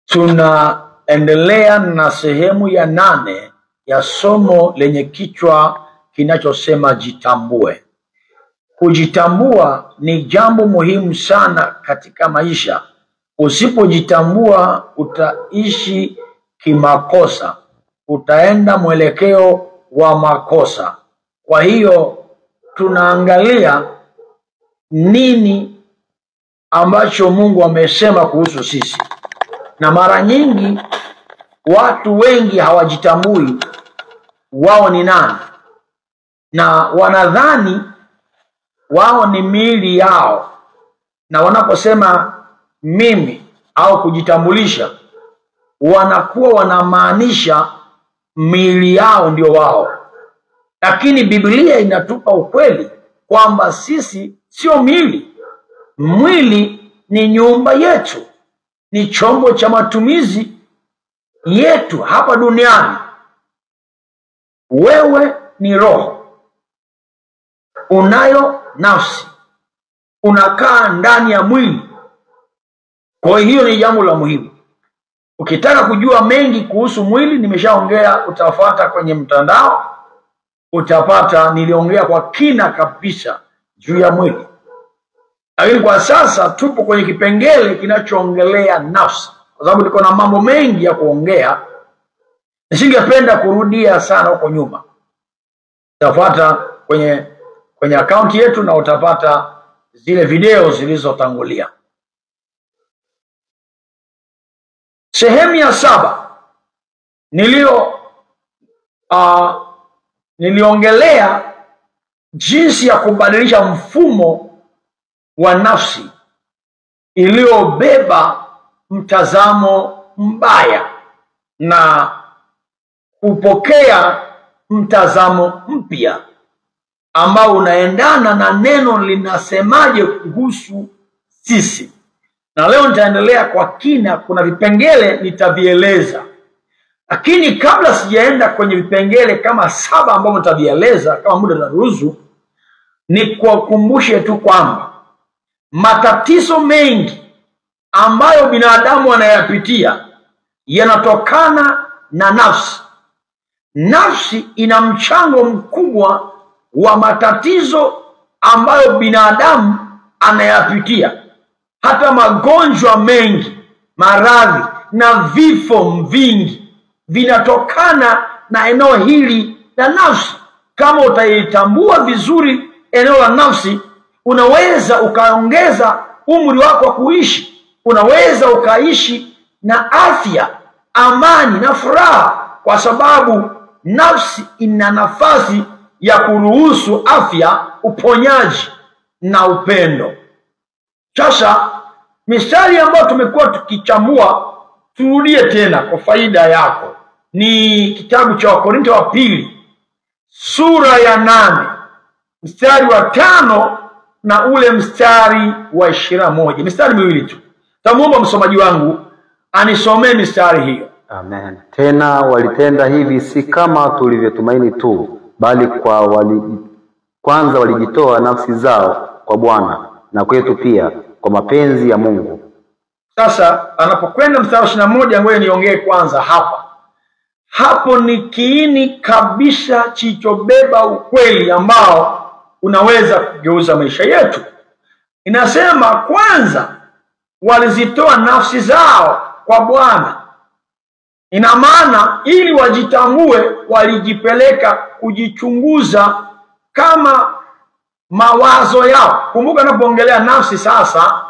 Tunaendelea na sehemu ya 8 ya somo lenye kichwa kinachosema jitambue. Kujitambua ni jambo muhimu sana katika maisha. Usipojitambua utaishi kimakosa, utaenda mwelekeo wa makosa. Kwa hiyo tunaangalia nini ambacho Mungu amesema kuhusu sisi. Na mara nyingi watu wengi hawajitambui wao ni nani, na wanadhani wao ni miili yao, na wanaposema mimi au kujitambulisha wanakuwa wanamaanisha miili yao ndio wao. Lakini Biblia inatupa ukweli kwamba sisi sio miili. Mwili ni nyumba yetu, ni chombo cha matumizi yetu hapa duniani. Wewe ni roho, unayo nafsi, unakaa ndani ya mwili. Kwa hiyo ni jambo la muhimu. Ukitaka kujua mengi kuhusu mwili, nimeshaongea, utafuata kwenye mtandao, utapata niliongea kwa kina kabisa juu ya mwili. Lakini kwa sasa tupo kwenye kipengele kinachoongelea nafsi, kwa sababu niko na mambo mengi ya kuongea. Nisingependa kurudia sana huko nyuma. Utafuata kwenye akaunti yetu na utapata zile video zilizotangulia. Sehemu ya 7 niliongelea jinsi ya kubadilisha mfumo wa nafsi iliyobeba mtazamo mbaya na kupokea mtazamo mpya ambao unaendana na neno linasemaje kuhusu sisi. Na leo nitaendelea kwa kina, kuna vipengele nitavieleza. Lakini kabla sijaenda kwenye vipengele kama 7 ambavyo nitavieleza kama muda unaruhusu, ni kuwakumbushe tu kwamba matatizo mengi ambayo binadamu anayapitia yanatokana na nafsi. Nafsi ina mchango mkubwa wa matatizo ambayo binadamu anayapitia. Hata magonjwa mengi, maradhi na vifo vingi vinatokana na eneo hili la nafsi. Kama utaitambua vizuri eneo la nafsi, unaweza ukaongeza umri wako wa kuishi. Unaweza ukaishi na afya, amani na furaha, kwa sababu nafsi ina nafasi ya kuruhusu afya, uponyaji na upendo. Sasa mistari ambayo tumekuwa tukichambua, turudie tena kwa faida yako. Ni kitabu cha Wakorintho wa pili sura ya 8 mstari wa 5 na ule mstari wa 21. Mistari miwili tu. Tamuomba msomaji wangu anisomee mistari hiyo. Amen. Tena walitenda hivi si kama tulivyotumaini tu, bali kwanza walijitoa nafsi zao kwa Bwana na kwetu pia kwa mapenzi ya Mungu. Sasa anapokwenda mstari wa 21, ngoja niongee kwanza hapa. Hapo ni kiini kabisa chichobeba ukweli ambao unaweza kugeuza maisha yetu. Inasema kwanza walizitoa nafsi zao kwa Bwana. Ina maana ili wajitambue, walijipeleka kujichunguza kama mawazo yao. Kumbuka napoongelea nafsi sasa,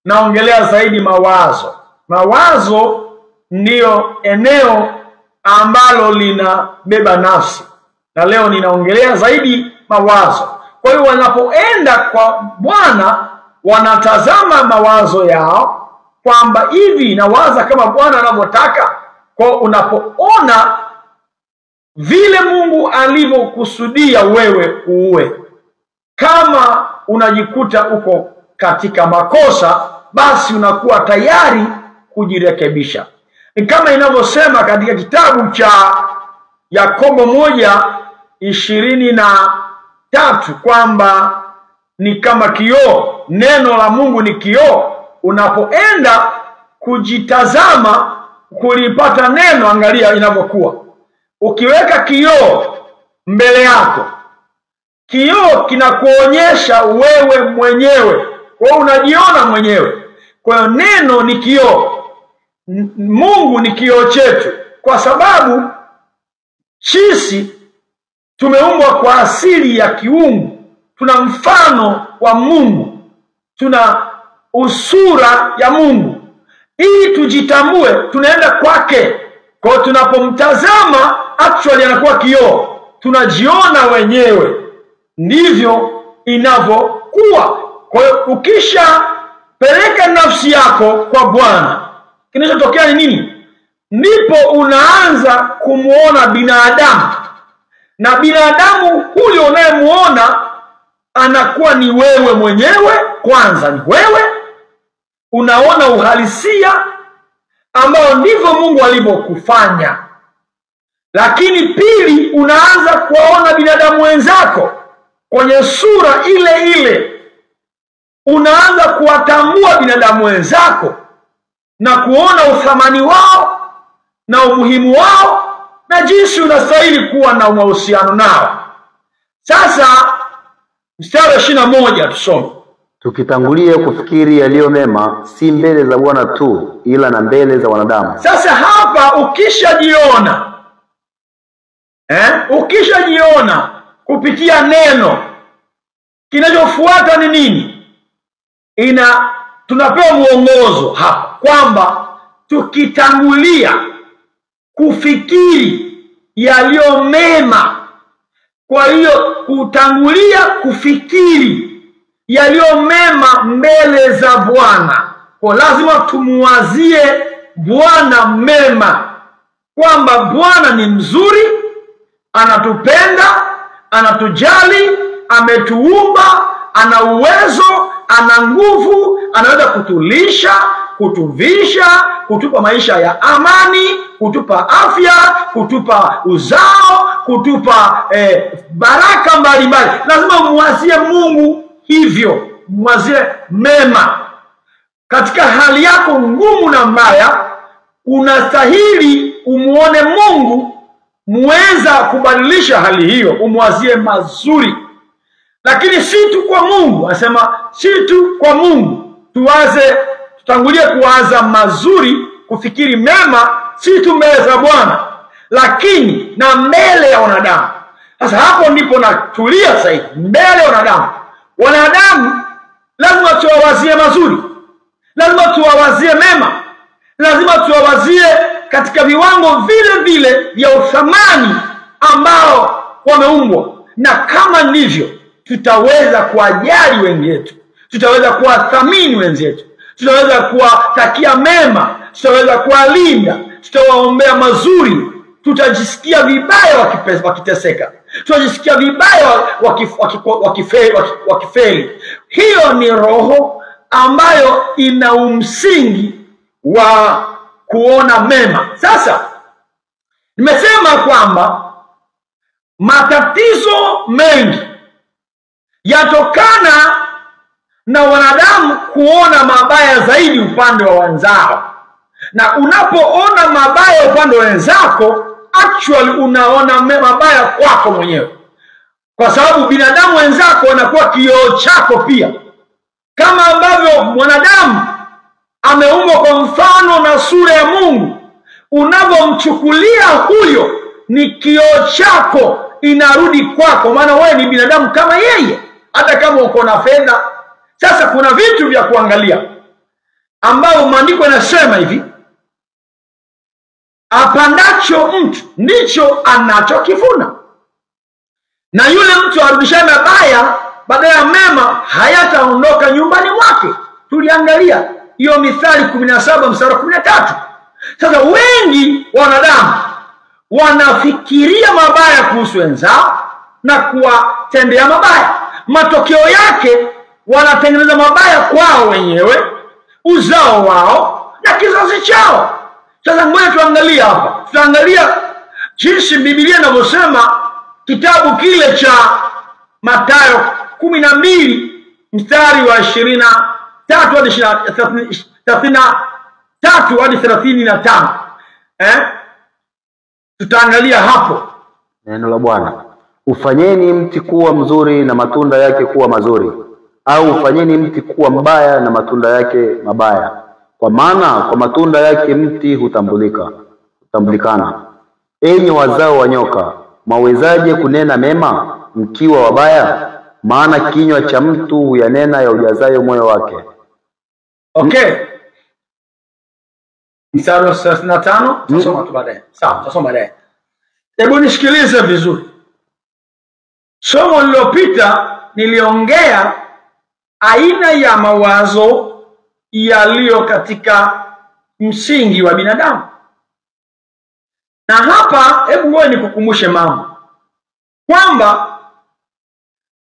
naongelea zaidi mawazo. Mawazo ndiyo eneo ambalo linabeba nafsi, na leo ninaongelea zaidi mawazo. Kwa hiyo wanapoenda kwa Bwana, wanatazama mawazo yao kwamba hivi nawaza kama Bwana anavyotaka. Kwa unapoona vile Mungu alivyokusudia wewe uwe, kama unajikuta uko katika makosa, basi unakuwa tayari kujirekebisha. Ni kama inavyosema katika kitabu cha Yakobo 1:23 kwamba ni kama kioo. Neno la Mungu ni kioo. Unapoenda kujitazama kulipata neno, angalia inavyokuwa. Ukiweka kioo mbele yako, kioo kinakuonyesha wewe mwenyewe, kwa hiyo unajiona mwenyewe. Kwa hiyo neno ni kioo, Mungu ni kioo chetu, kwa sababu sisi tumeumbwa kwa asili ya kiungu, tuna mfano wa Mungu, tuna usura ya Mungu. Ili tujitambue tunaenda kwake. Kwa hiyo tunapomtazama actually anakuwa kioo, tunajiona wenyewe. Ndivyo inavyokuwa. Kwa hiyo ukisha peleka nafsi yako kwa Bwana, kinachotokea ni nini? Ndipo unaanza kumuona binadamu, na binadamu huyo unayemuona anakuwa ni wewe mwenyewe. Kwanza ni wewe, unaona uhalisia ambao ndivyo Mungu alivyokufanya. Lakini pili, unaanza kuwaona binadamu wenzako kwenye sura ile ile. Unaanza kuwatambua binadamu wenzako na kuona uthamani wao na umuhimu wao na jinsi unastahili kuwa na mahusiano nao. Sasa mstari 21 tusome. Tukitangulia kufikiri yaliyo mema, si mbele za Bwana tu, ila na mbele za wanadamu. Sasa hapa ukishajiona kupitia neno, kinachofuata ni nini? Tunapewa mwongozo hapa kwamba tukitangulia kufikiri yaliyo mema. Kwa hiyo kutangulia kufikiri yaliyo mema mbele za Bwana, kwa lazima tumuwazie Bwana mema, kwamba Bwana ni mzuri, anatupenda, anatujali, ametuumba, ana uwezo, ana nguvu, anaweza kutulisha, kutuvisha, kutupa maisha ya amani, kutupa afya, kutupa uzao, kutupa baraka mbalimbali. Lazima muwazie Mungu hivyo, muwazie mema. Katika hali yako ngumu na mbaya, unastahili umuone Mungu, muweza kubadilisha hali hiyo, umwazie mazuri. Lakini si tu kwa Mungu, anasema si tu kwa Mungu, tutangulie kuwaza mazuri, kufikiri mema, si tu mbele za Bwana, lakini na mbele ya wanadamu. Sasa hapo ndipo natulia sasa hivi, mbele ya wanadamu. Wanadamu lazima tuwawazie mazuri, lazima tuwawazie mema, lazima tuwawazie katika viwango vile vile vya uthamani ambao wameumbwa. Na kama ndivyo, tutaweza kuwajali wenzetu, tutaweza kuwathamini wenzetu, tutaweza kuwatakia mema, tutaweza kuwalinda, tutawaombea mazuri. Tutajisikia vibaya wakiteseka, tutajisikia vibaya wakifeli. Hiyo ni roho ambayo ina umsingi wa kuona mema. Sasa nimesema kwamba matatizo mengi yatokana na wanadamu kuona mabaya zaidi upande wa wenzao. Na unapoona mabaya upande wa wenzako, actually unaona mabaya kwako mwenyewe, kwa sababu binadamu wenzako wanakuwa kioo chako pia. Kama ambavyo mwanadamu ameumbwa kwa mfano na sura ya Mungu, unapomchukulia huyo ni kioo chako, inarudi kwako, maana wewe ni binadamu kama yeye, hata kama uko na fedha. Sasa kuna vitu vya kuangalia ambao maandiko yanasema hivi: apandacho mtu ndicho anachokivuna, na yule mtu arudishaye mabaya badala ya mema hayataondoka nyumbani mwake. Tuliangalia hiyo Mithali 17 mstari 13. Sasa wengi wanadamu wanafikiria mabaya kuhusu wenzao na kuwatendea mabaya. Matokeo yake wanatengeneza mabaya kwao wenyewe, uzao wao na kizazi chao. Sasa ngoja tuangalie hapa. Tutaangalia jinsi Biblia inavyosema, kitabu kile cha Mathayo 12 mstari wa 23 hadi 3 hadi 35. Tutaangalia hapo neno la Bwana. Ufanyeni mti kuwa mzuri na matunda yake kuwa mazuri, au ufanyeni mti kuwa mbaya na matunda yake mabaya, kwa maana kwa matunda yake mti hutambulikana. Enyi wazao wa nyoka, mwawezaje kunena mema mkiwa wabaya? Maana kinywa cha mtu huyanena ya ujazayo moyo wake. Okay. Mstari wa 35 tutasoma tu baadaye. Sawa, tutasoma baadaye. Hebu nisikilize vizuri. Somo lililopita niliongea aina ya mawazo yaliyo katika msingi wa binadamu. Na hapa hebu ngoja nikukumbushe mambo kwamba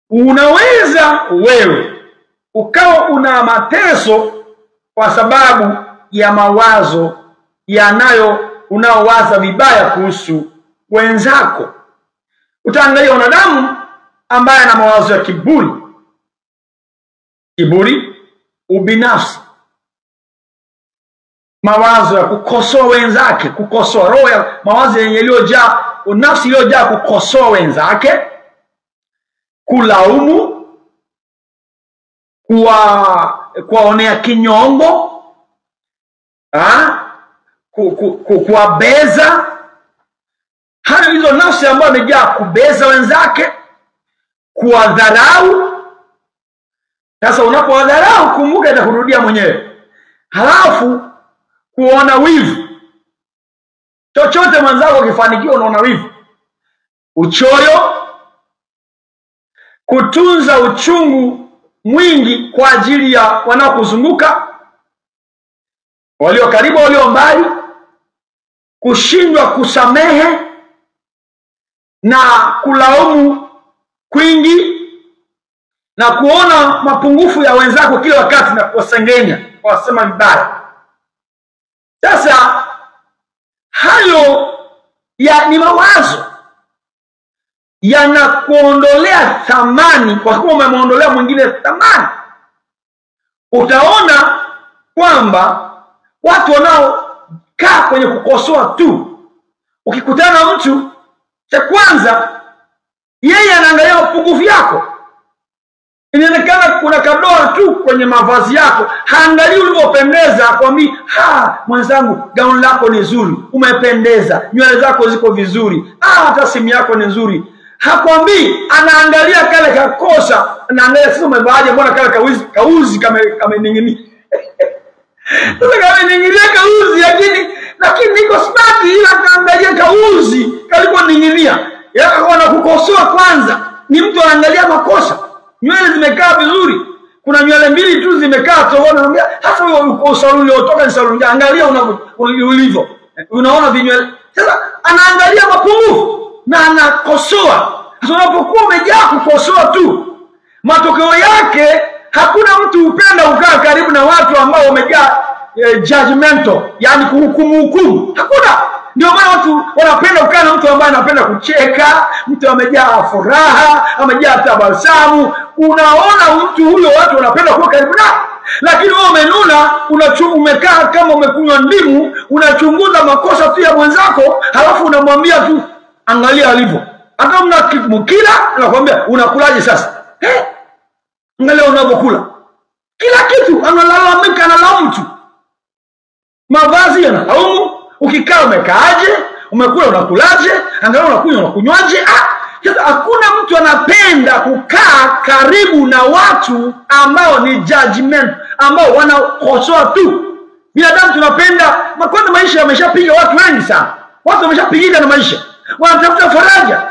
unaweza wewe ukawa una mateso kwa sababu ya mawazo unaowaza vibaya kuhusu wenzako. Utaangalia wanadamu ambaye ana mawazo ya kiburi, ubinafsi, mawazo ya kukosoa wenzake, kukosoa roho ya mawazo yenye iliyojaa nafsi iliyojaa kukosoa wenzake, kulaumu, kuwaonea kinyongo, kuwabeza. Hali hizo nafsi ambazo imejaa kubeza wenzake, kuwadharau. Sasa unapowadharau, kumbuka itakurudia mwenyewe. Halafu kuona wivu. Chochote mwanzako ukifanikiwa unaona wivu. Uchoyo, kutunza uchungu mwingi kwa ajili ya wanaokuzunguka, walio karibu, walio mbali, kushindwa kusamehe na kulaumu kwingi, na kuona mapungufu ya wenzako kila wakati na kuwasengenya, kuwasema vibaya. Sasa hayo ni mawazo yanakuondolea thamani, kwa kuwa umemuondolea mwingine thamani. Utaona kwamba watu wanaokaa kwenye kukosoa tu, ukikutana na mtu, cha kwanza yeye anaangalia mapungufu yako. Inaonekana kuna kadoa tu kwenye mavazi yako, haangalii ulivyopendeza, akwambia mwenzangu, gauni lako ni nzuri, umependeza, nywele zako ziko vizuri, hata simu yako ni nzuri. Hakwambii, anaangalia kale kakosa, anaangalia sasa umevaaje, mbona kale kauzi kamening'inia. Sasa kamening'inia kauzi, lakini niko smart, ila kaangalia kauzi kaliponing'inia. Yakaona kukosoa kwanza, ni mtu anaangalia makosa. Nywele zimekaa vizuri, kuna nywele mbili tu zimekaa tofauti, anambia hasa wewe saluni uliotoka ni saluni, angalia ulivyo, unaona vinywele. Sasa anaangalia mapungufu na anakosoa. Sasa unapokuwa umejaa kukosoa tu, matokeo yake hakuna mtu upenda ukaa karibu na watu ambao wamejaa judgmental, yani kuhukumu. Hakuna. Ndio maana watu wanapenda kukaa na mtu ambaye anapenda kucheka, mtu amejaa furaha, amejaa tabasamu. Unaona mtu huyo watu wanapenda kuwa karibu naye. Lakini wewe umenuna, umekaa kama umekunywa ndimu, unachunguza makosa tu ya mwenzako, halafu unamwambia tu angalia alivyo. Hata mkila anakuambia unakulaje sasa? Angalia unavyokula. Kila kitu analalamika, analaumu tu. Mavazi yanalaumu, ukikaa umekaaje, umekula unakulaje, angalia unakunywa unakunywaje. Sasa hakuna mtu anapenda kukaa karibu na watu ambao ni judgment, ambao wanakosoa tu. Binadamu tunapenda, kwanza maisha yameshapiga watu wengi sana. Watu wameshapigika na maisha. Wanatafuta faraja,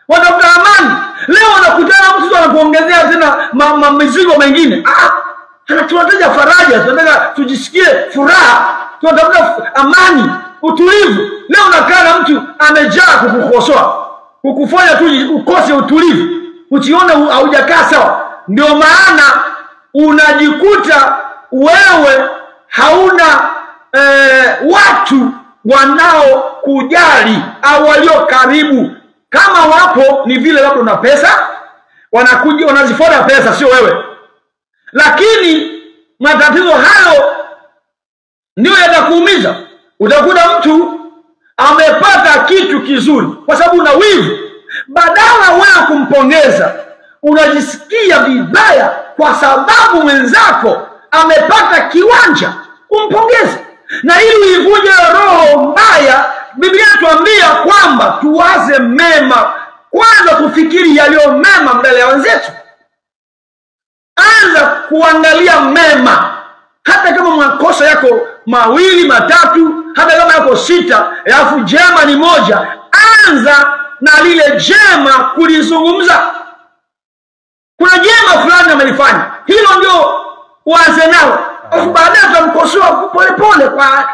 wanatafuta amani. Leo wanakutana mtu anakuongezea tena mizigo mengine. Tunataka faraja, tunataka tujisikie furaha, tunatafuta amani, utulivu. Leo unakaa na mtu amejaa kukukosoa, kukufanya tu ukose utulivu, usione haujakaa sawa. Ndio maana unajikuta wewe hauna watu wanaokujali au walio karibu. Kama wapo ni vile labda una pesa, wanakuja wanazifuata pesa, sio wewe. Lakini matatizo hayo ndio Utakuta mtu amepata kitu kizuri kwa sababu una wivu, badala wewe kumpongeza unajisikia vibaya kwa sababu mwenzako amepata kiwanja. Umpongeze. Na ili uivunje roho mbaya, Biblia inatuambia kwamba tuwaze mema kwanza, kufikiri yaliyo mema mbele ya wenzetu. Anza kuangalia mema, hata kama makosa yako 2 3, hata kama yako 6, alafu jema ni moja, anza na lile jema kulizungumza. Kuna jema fulani amelifanya, hilo ndio uanze nalo. Baadaye tutamkosoa pole pole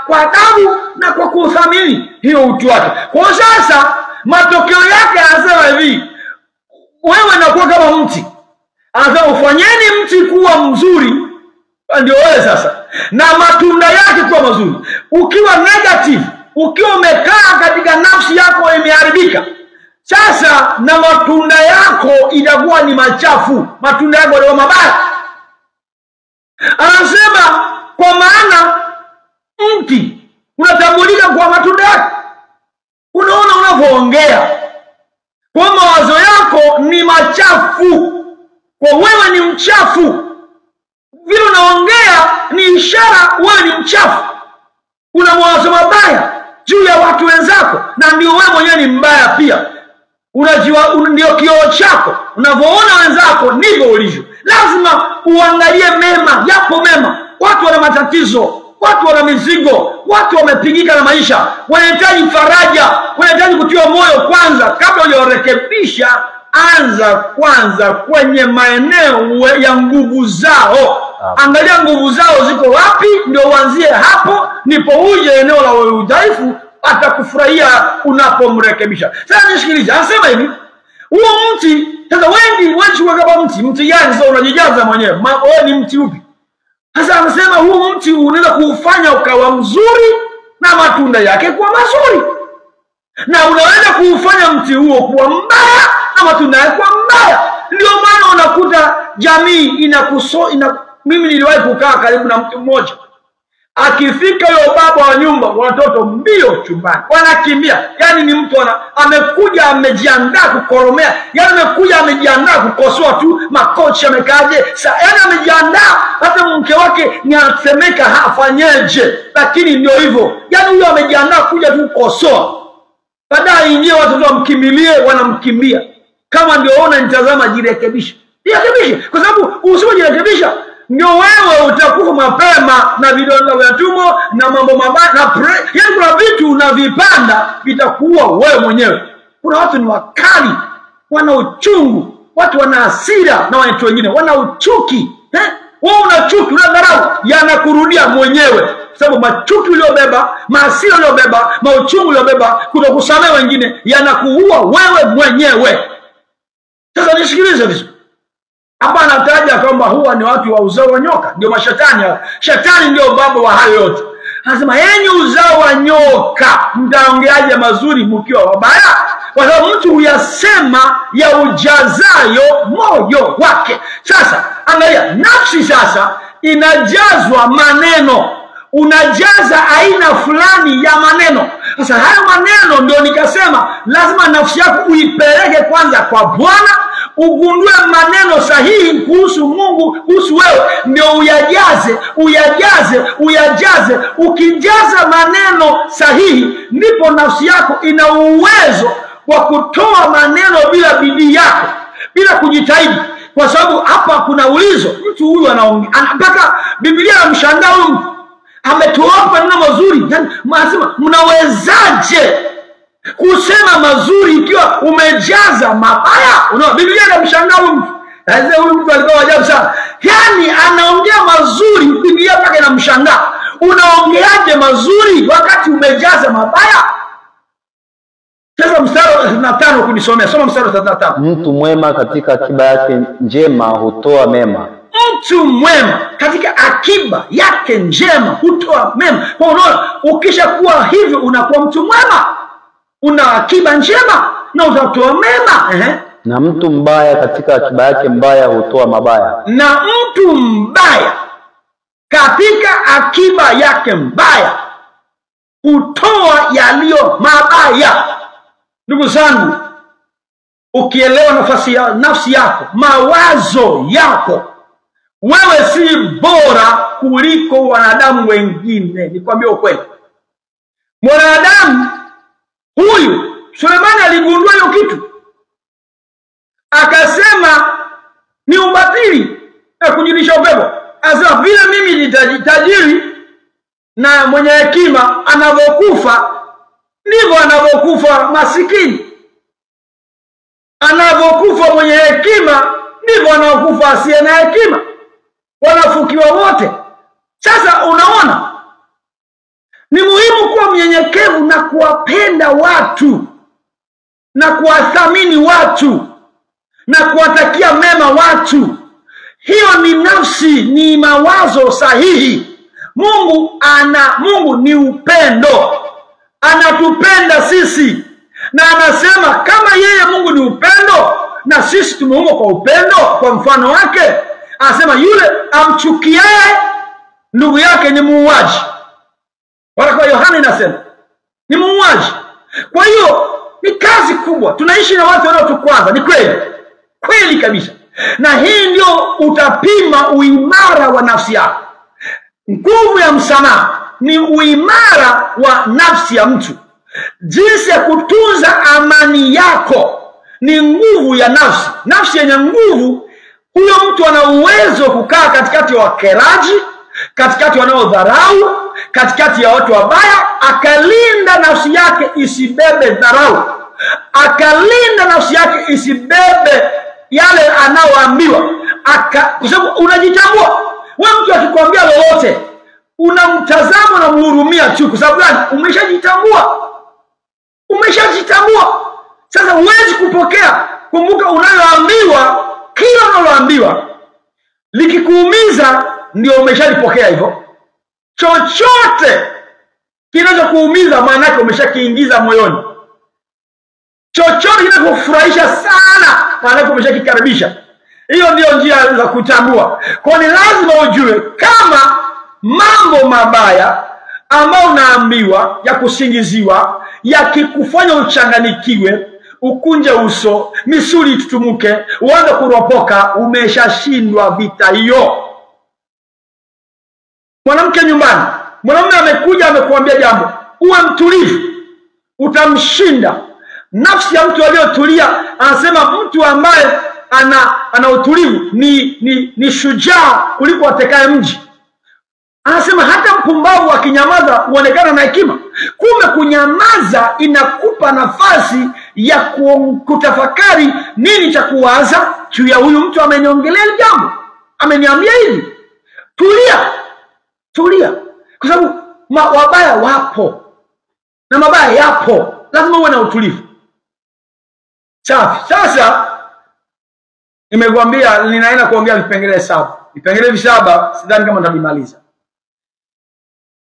kwa adabu na kwa kuthamini hiyo utu wake. Kwa sasa matokeo yake anasema hivi, wewe unakuwa kama mti. Anasema ufanyeni mti kuwa mzuri, ndio wewe sasa, na matunda yake kuwa mazuri. Ukiwa negative, ukiwa umekaa katika nafsi yako imeharibika, sasa na matunda yako itakuwa ni machafu, matunda yako ndio mabaya. Anasema kwa maana mti unatambulika kwa matunda yake. Unaona unavyoongea, kwa mawazo yako ni machafu, kwa wewe ni mchafu. Vile unaongea ni ishara wewe ni mchafu, una mawazo mabaya juu ya watu wenzako, na ndio wewe mwenyewe ni mbaya pia. Unajua ndio kioo chako, unavyoona wenzako ndivyo ulivyo. Lazima uangalie mema. Yapo mema. Watu wana matatizo, watu wana mizigo, watu wamepigika na maisha, wanahitaji faraja, wanahitaji kutiwa moyo kwanza. Kabla hujarekebisha, anza kwanza kwenye maeneo ya nguvu zao. Angalia nguvu zao ziko wapi, ndio uanzie hapo, ndipo uje eneo la udhaifu, atakufurahia unapomrekebisha. Sasa nisikilize, anasema hivi, huo mti sasa wengi kama mti gani sasa unajijaza mwenyewe? Wewe ni mti upi? Sasa anasema huo mti unaweza kuufanya ukawa mzuri na matunda yake kuwa mazuri, na unaweza kuufanya mti huo kuwa mbaya na matunda yake kuwa mbaya. Ndio maana unakuta jamii mimi niliwahi kukaa karibu na mtu mmoja. Akifika yule baba wa nyumba, watoto mbio chumbani wanakimbia. Yani ni mtu amekuja amejiandaa kukoromea, yani amekuja amejiandaa kukosoa tu makocha amekaje. Yani amejiandaa, hata mke wake ni anasemeka hafanyeje, lakini ndio hivyo. Yani huyo amejiandaa kuja tu kukosoa, baadaye ingie watoto wamkimbilie, wanamkimbia. Kama ndio ona nitazama, jirekebishe. Kwa sababu usipojirekebisha ndio wewe utakufa mapema na vidonda vya tumbo na mambo mabaya na yani kuna vitu unavipanda vitakuwa wewe mwenyewe. Kuna watu ni wakali, wana uchungu, watu wana hasira na watu wengine wana uchuki. Wewe una chuki, una dharau, yanakurudia mwenyewe. Sababu machuki uliobeba, hasira uliobeba, mauchungu uliobeba, kutokusamehe wengine, yanakuua wewe mwenyewe. Sasa nisikilize vizuri. Hapa anataja kwamba huwa ni watu wa uzao wa nyoka, ndio mashetani. Shetani ndio baba wa hayo yote. Anasema enyi uzao wa nyoka, mtaongeaje mazuri mkiwa wabaya? Kwa sababu mtu huyasema ya ujazayo moyo wake. Sasa angalia, nafsi sasa inajazwa maneno. Unajaza aina fulani ya maneno. Sasa hayo maneno ndio nikasema lazima nafsi yako uipeleke kwanza kwa Bwana, ugundue maneno sahihi kuhusu Mungu, kuhusu wewe, ndio uyajaze. Ukijaza maneno sahihi, ndipo nafsi yako ina uwezo wa kutoa maneno bila bidii yako, bila kujitahidi. Kwa sababu hapa kuna ulizo, mtu huyu anaongea mpaka Biblia inamshangaa huyu ametoa maneno mazuri. Yani mnasema mnawezaje kusema mazuri ikiwa umejaza mabaya? Unaona Biblia inamshangaa huyu mtu. Huyu mtu alikuwa ajabu sana. Yani anaongea mazuri, Biblia mpaka inamshangaa. Unaongeaje mazuri wakati umejaza mabaya? Sasa mstari wa 35 kunisomea. Soma mstari wa 35. Mtu mwema katika akiba yake njema hutoa mema. Mtu mwema katika akiba yake njema hutoa mema. Kwa unaona, ukishakuwa hivyo unakuwa mtu mwema. Una akiba njema na utatoa mema. Na mtu mbaya katika akiba yake mbaya hutoa mabaya. Na mtu mbaya katika akiba yake mbaya hutoa yaliyo mabaya. Ndugu zangu, ukielewa nafsi yako, mawazo yako, wewe si bora kuliko wanadamu wengine. Nikwambie ukweli, mwanadamu huyu Sulemani aligundua hiyo kitu, akasema ni ubatili na kujilisha upepo. Akasema vile mimi ni tajiri na mwenye hekima anavyokufa, ndivyo anavyokufa masikini. Anavyokufa mwenye hekima, ndivyo anavyokufa asiye na hekima. Wanafukiwa wote. Sasa unaona, ni muhimu kuwa mnyenyekevu na kuwapenda watu na kuwathamini watu na kuwatakia mema watu. Hiyo ni nafsi, ni mawazo sahihi. Mungu ni upendo. Anatupenda sisi. Na anasema kama yeye Mungu ni upendo na sisi tumeumbwa kwa upendo kwa mfano wake, anasema yule amchukiaye ndugu yake ni muuaji. Waraka wa Yohana inasema ni muuaji. Kwa hiyo ni kazi kubwa. Tunaishi na watu wanaotukwaza, ni kweli. Kweli kabisa. Na hii ndio utapima uimara wa nafsi yako. Nguvu ya msamaha ni uimara wa nafsi ya mtu. Jinsi ya kutunza amani yako ni nguvu ya nafsi. Nafsi yenye nguvu, huyo mtu ana uwezo kukaa katikati ya wakeraji, katikati wanaodharau, katikati ya watu wabaya, akalinda nafsi yake isibebe dharau, akalinda nafsi yake isibebe yale anaoambiwa. Kwa sababu unajitambua. Wewe mtu akikwambia lolote, unamtazama na mhurumia tu. Kwa sababu gani? Umeshajitambua. Sasa huwezi kupokea. Kumbuka, unayoambiwa, kila unaloambiwa likikuumiza ndio umeshalipokea hivyo. Chochote kinachokuumiza maana yake umeshakiingiza moyoni. Chochote kinachokufurahisha sana maana yake umeshakikaribisha. Hiyo ndio njia za kutambua. Kwa ni lazima ujue kama mambo mabaya ambayo unaambiwa, ya kusingiziwa, yakikufanya uchanganikiwe, ukunje uso, misuli tutumuke, uanze kuropoka, umeshashindwa vita hiyo. Mwanamke nyumbani, mwanamume amekuja amekuambia jambo, uwe mtulivu, utamshinda. Nafsi ya mtu aliyotulia, anasema mtu ambaye ana utulivu ni shujaa kuliko atekaye mji. Anasema hata mpumbavu akinyamaza huonekana na hekima. Kumbe kunyamaza inakupa nafasi ya kutafakari nini cha kuwaza juu ya huyu mtu ameniongelea jambo, ameniambia hivi. Tulia. Kwa sababu wabaya wapo na mabaya yapo. Lazima uwe na utulivu. Safi. Sasa nimekuambia ninaenda kuongea vipengele 7. Vipengele 7 sidhani kama nitamaliza,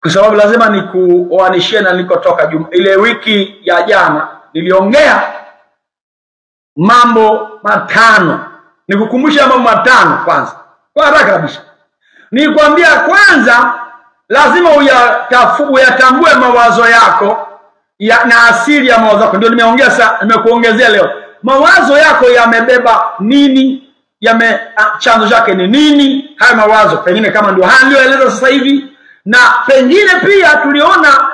kwa sababu lazima nikuoanishie na nilikotoka. Ile wiki ya jana niliongea mambo 5. Nikukumbusha mambo 5 kwanza. Kwa haraka kabisa. Nilikwambia kwanza lazima uyatambue mawazo yako na asili ya mawazo yako. Ndio nimeongea nimekuongezea leo. Mawazo yako yamebeba nini? Chanzo chake ni nini? Haya mawazo pengine kama ndio haya niliyoeleza sasa hivi. Na pengine pia tuliona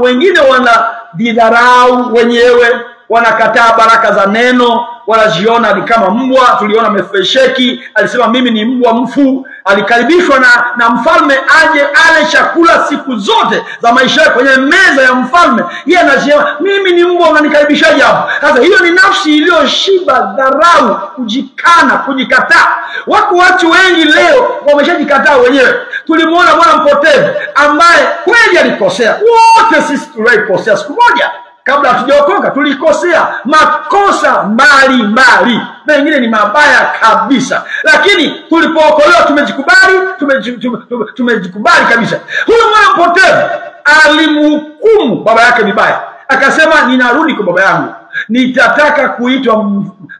wengine wanajidharau wenyewe, wanakataa baraka za neno, wanajiona ni kama mbwa. Tuliona Mefiboshethi alisema mimi ni mbwa mfu, alikaribishwa na mfalme aje ale chakula siku zote za maisha yake kwenye meza ya mfalme. Yeye anasema mimi ni mbwa, unanikaribishaje hapo? Sasa hiyo ni nafsi iliyoshiba dharau, kujikana, kujikataa. Wako watu wengi leo wameshajikataa wenyewe. Tulimuona mwana mpotevu ambaye kweli alikosea. Wote sisi tulikosea siku moja. Kabla hatujaokoka tulikosea makosa mbali, mengine ni mabaya kabisa, lakini tulipookolewa tumejikubali kabisa. Huyo mwana mpotevu alimhukumu baba yake vibaya, akasema ninarudi kwa baba yangu, nitataka kuitwa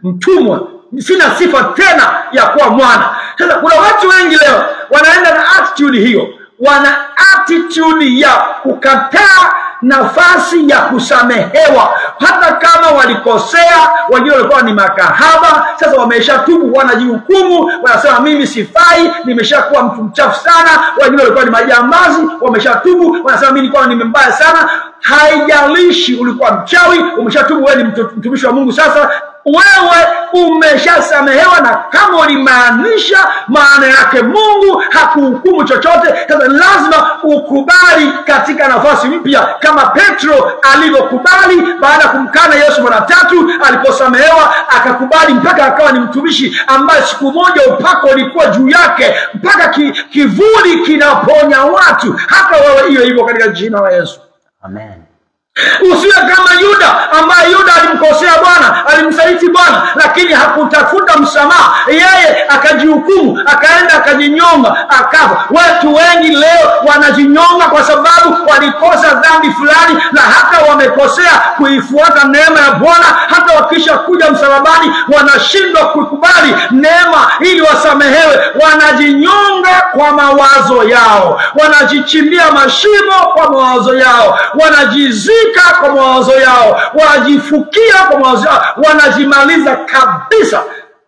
mtumwa, sina sifa tena ya kuwa mwana. Sasa kuna watu wengi leo wanaenda na attitude hiyo, wana attitude ya kukataa nafasi ya kusamehewa. Hata kama walikosea, wengine walikuwa ni makahaba, sasa wameshatubu, wanajihukumu, wanasema mimi sifai, nimeshakuwa mtu mchafu sana. Wengine walikuwa ni majambazi, wameshatubu, wanasema mimi nilikuwa ni mbaya sana. Haijalishi ulikuwa mchawi, umeshatubu, wewe ni mtumishi wa Mungu sasa. Wewe umeshasamehewa, na kama ulimaanisha, maana yake Mungu hakuhukumu chochote. Sasa lazima ukubali katika nafasi mpya, kama Petro alivyokubali baada ya kumkana Yesu mara 3. Aliposamehewa akakubali mpaka akawa ni mtumishi ambaye siku moja upako ulikuwa juu yake, mpaka kivuli kinaponya watu. Hata wewe hiyo hivyo katika jina la Yesu. Amen. Usiwe kama Yuda, ambaye Yuda alimkosea Bwana, alimsaliti Bwana, lakini hakutafuta msamaha. Yeye akajihukumu, akaenda akajinyonga, akafa. Watu wengi leo wanajinyonga kwa sababu walikosa dhambi fulani, na hata wamekosea kuifuata neema ya Bwana. Hata wakisha kuja msalabani wanashindwa kukubali neema ili wasamehewe. Wanajinyonga kwa mawazo yao, wanajichimbia mashimo kwa mawazo yao, wanajizika kwa mawazo yao, wanajifukia kwa mawazo yao, wanajimaliza kabisa.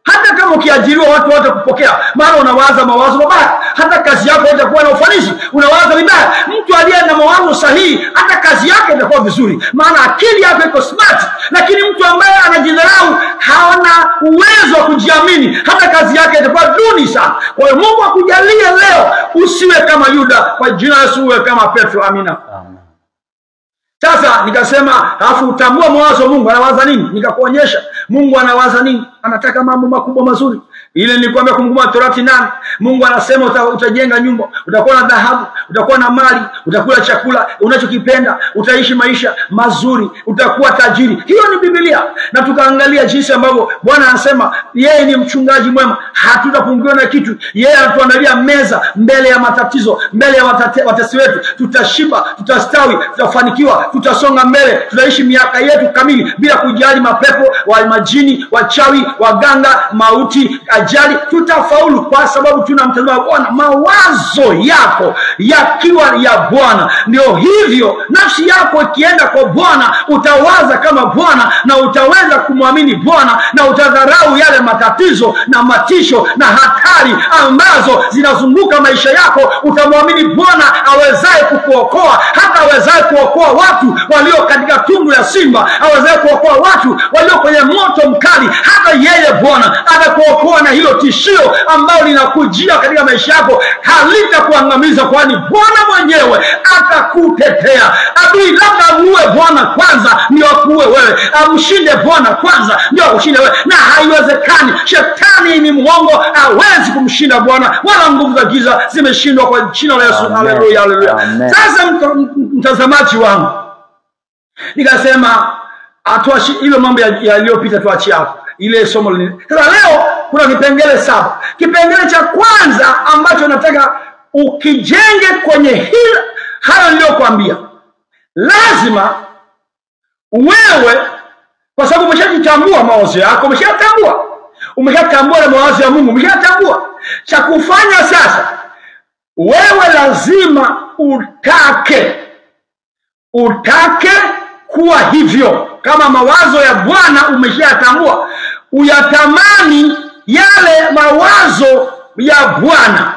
Hata kama ukiajiriwa watu wote kupokea, maana unawaza mawazo mabaya, hata kazi yako haitakuwa na ufanisi, unawaza vibaya. Mtu aliye na mawazo sahihi, hata kazi yake itakuwa vizuri, maana akili yake iko smart. Lakini mtu ambaye anajidharau, hana uwezo wa kujiamini, hata kazi yake itakuwa duni sana. Kwa hiyo Mungu akujalie leo usiwe kama Yuda, kwa jina la Yesu uwe kama Petro. Amina. Amen. Sasa nikasema, alafu utambua mawazo Mungu anawaza nini. Nikakuonyesha Mungu anawaza nini. Anataka mambo makubwa mazuri. Ile nilikwambia Kumbukumbu Torati 8. Mungu anasema utajenga nyumba, utakuwa na dhahabu, utakuwa na mali, utakula chakula unachokipenda, utaishi maisha mazuri, utakuwa tajiri. Hiyo ni Biblia. Na tukaangalia jinsi ambavyo Bwana anasema yeye ni mchungaji mwema, hatutapungukiwa na kitu. Yeye anatuandalia meza mbele ya matatizo, mbele ya watesi wetu. Tutashiba, tutastawi, tutafanikiwa, tutasonga mbele, tutaishi miaka yetu kamili bila kujali mapepo, wa majini, wachawi, waganga, mauti, ajali. Tutafaulu kwa sababu tunamtazama Bwana. Mawazo yako yakiwa ya Bwana, ndio hivyo nafsi yako ikienda kwa Bwana, utawaza kama Bwana, na utaweza kumwamini Bwana, na utadharau yale matatizo na matisho na hatari ambazo zinazunguka maisha yako. Utamwamini Bwana awezaye kukuokoa, hata awezaye kuokoa watu walio katika tundu ya simba, awezaye kuokoa watu walio kwenye moto mkali. Hata yeye Bwana atakuokoa na hilo tishio ambalo linakujia katika maisha yako. Halitakuangamiza, kwani Bwana mwenyewe atakutetea. Adui labda muue Bwana kwanza ndio akuue wewe, amshinde Bwana kwanza ndio akushinde wewe, na haiwezekani. Shetani ni mwongo, hawezi kumshinda Bwana, wala nguvu za giza zimeshindwa kwa jina la Yesu. Haleluya, haleluya. Sasa mtazamaji wangu, nikasema atuachi hilo mambo yaliyopita, tuachie hapo ile somo lile. Sasa leo kuna vipengele 7. Kipengele cha kwanza ambacho nataka ukijenge kwenye hili hayo niliyokuambia, lazima wewe, kwa sababu umeshajitambua mawazo yako, umeshatambua na mawazo ya Mungu, umeshatambua cha kufanya. Sasa wewe lazima utake kuwa hivyo. Kama mawazo ya Bwana umeshatambua, uyatamani yale mawazo ya Bwana.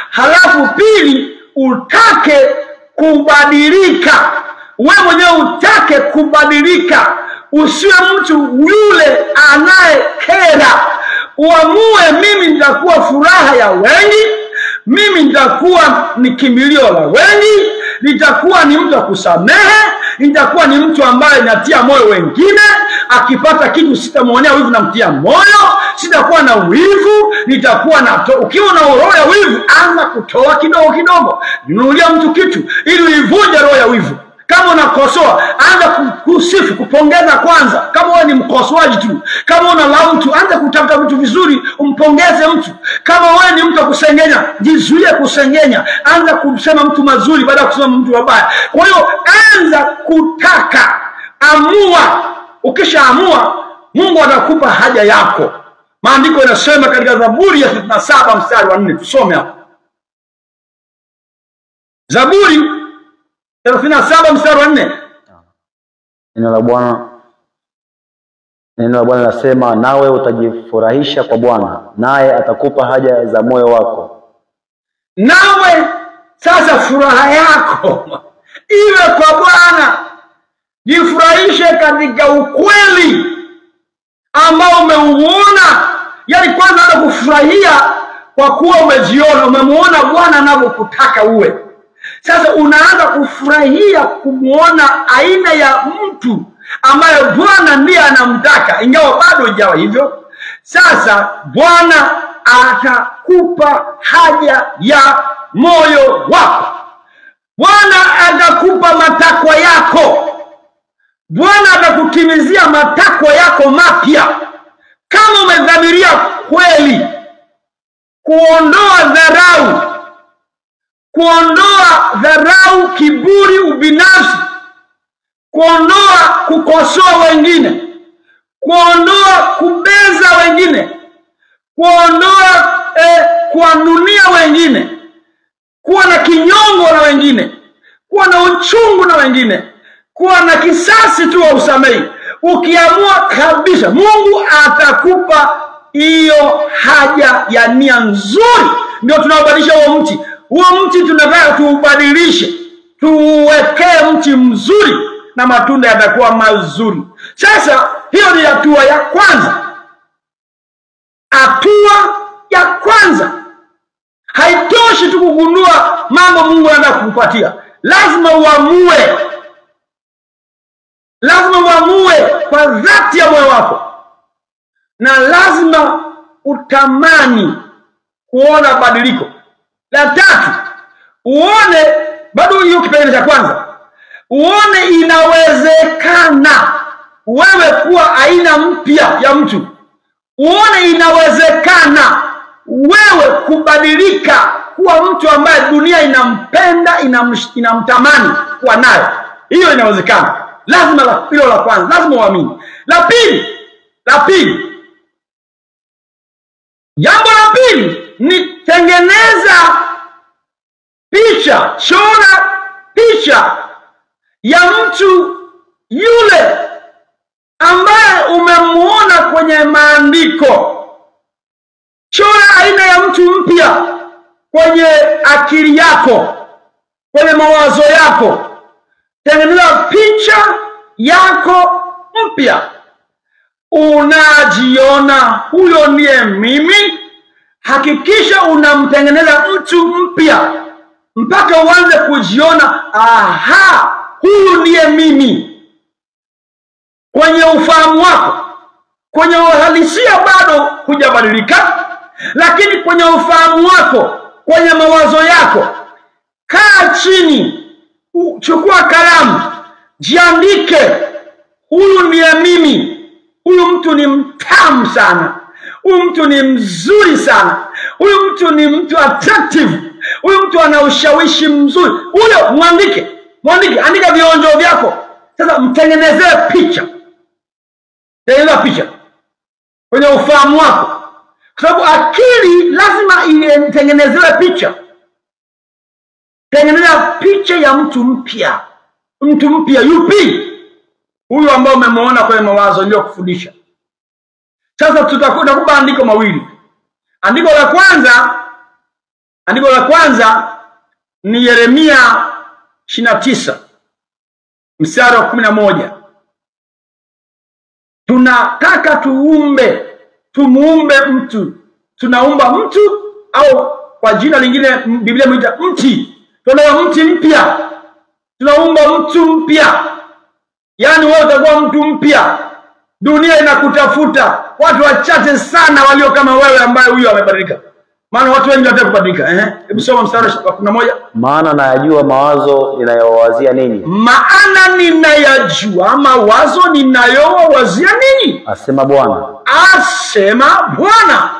Halafu pili, utake kubadilika. Wewe mwenyewe utake kubadilika, usiwe mtu yule anayekera. Uamue, mimi nitakuwa furaha ya wengi, mimi nitakuwa ni kimbilio la wengi, nitakuwa ni mtu wa kusamehe, nitakuwa ni mtu ambaye natia moyo wengine. Akipata kitu sitamwonea wivu, namtia moyo. Sitakuwa na wivu, nitakuwa na ukiwa na roho ya wivu, anza kutoa kidogo kidogo. Nunulia mtu kitu ili uivunje roho ya wivu. Kama unakosoa, anza kusifu, kupongeza kwanza. Kama wewe ni mkosoaji tu, kama unalaumu tu, anza kutafuta vitu vizuri, umpongeze mtu. Kama wewe ni mtu wa kusengenya, jizuie kusengenya, anza kusema mtu mazuri baada ya kusema mtu mabaya. Kwa hiyo anza kutaka, amua. Ukishaamua, Mungu atakupa haja yako. Maandiko yanasema katika Zaburi ya 67 mstari wa 4, tusome hapo. Zaburi 37 mstari wa 4. Neno la Bwana linasema, nawe utajifurahisha kwa Bwana, naye atakupa haja za moyo wako. Nawe sasa furaha yako iwe kwa Bwana. Jifurahishe katika ukweli ambao umeuona. Yaani kwanza na kufurahia kwa kuwa umejiona, umemuona Bwana anavyokutaka uwe. Sasa unaanza kufurahia kumuona aina ya mtu ambaye Bwana ndiye anamtaka, ingawa bado hujawa hivyo. Sasa Bwana atakupa haja ya moyo wako. Bwana atakupa matakwa yako. Bwana atakutimizia matakwa yako mapya kama umedhamiria kweli kuondoa dharau, kiburi, ubinafsi, kuondoa kukosoa wengine, kuondoa kubeza wengine, kuondoa kuanunia wengine, kuwa na kinyongo na wengine, kuwa na uchungu na wengine, kuwa na kisasi tu wa usamehi. Ukiamua kabisa, Mungu atakupa hiyo haja ya nia nzuri. Ndio tunaubadilisha huo mti. Huo mti tunataka tuubadilishe, tuwekee mti mzuri na matunda yatakuwa mazuri. Sasa hiyo ni hatua ya kwanza. Hatua ya kwanza. Haitoshi tu kugundua mambo Mungu anataka kukupatia. Lazima uamue. Lazima uamue kwa dhati ya moyo wako. Na lazima utamani kuona badiliko. La tatu, uone, bado hiyo kipengele cha kwanza, uone inawezekana wewe kuwa aina mpya ya mtu. Uone inawezekana wewe kubadilika kuwa mtu ambaye dunia inampenda, inamtamani kuwa naye. Hiyo inawezekana. Lazima hilo la kwanza, lazima uamini. La pili, jambo la pili ni tengeneza picha, chora picha ya mtu yule ambaye umemuona kwenye maandiko. Chora aina ya mtu mpya kwenye akili yako, kwenye mawazo yako. Tengeneza picha yako mpya. Unajiona huyo ndiye mimi. Hakikisha unamtengeneza mtu mpya mpaka uanze kujiona, aha, huyu ndiye mimi. Kwenye ufahamu wako, kwenye uhalisia bado hujabadilika, lakini kwenye ufahamu wako, kwenye mawazo yako, kaa chini, chukua kalamu, jiandike, huyu ndiye mimi. Huyu mtu ni mtamu sana. Huyu mtu ni mzuri sana. Huyu mtu ni mtu attractive. Huyu mtu ana ushawishi mzuri. Huyo mwandike, andika vionjo vyako. Sasa mtengenezee picha. Tengeneza picha kwenye ufahamu wako. Kwa sababu akili lazima itengenezewe picha. Tengeneza picha ya mtu mpya. Mtu mpya yupi? Huyu ambao umemuona kwenye mawazo niliyokufundisha. Sasa tutakupa andiko mawili. Andiko la kwanza ni Yeremia 29 mstari wa 11. Tunataka tumuumbe mtu. Tunaumba mtu, au kwa jina lingine Biblia inaita mti. Tunaumba mti mpya. Tunaumba mtu mpya. Yaani wewe utakuwa mtu mpya. Dunia inakutafuta. Watu wachache sana walio kama wewe ambaye huyo amebadilika. Maana watu wengi wanataka kubadilika. Hebu soma mstari wa 11. Maana nayajua mawazo ninayowazia ninyi. Maana ninayajua mawazo ninayowazia ninyi, asema Bwana.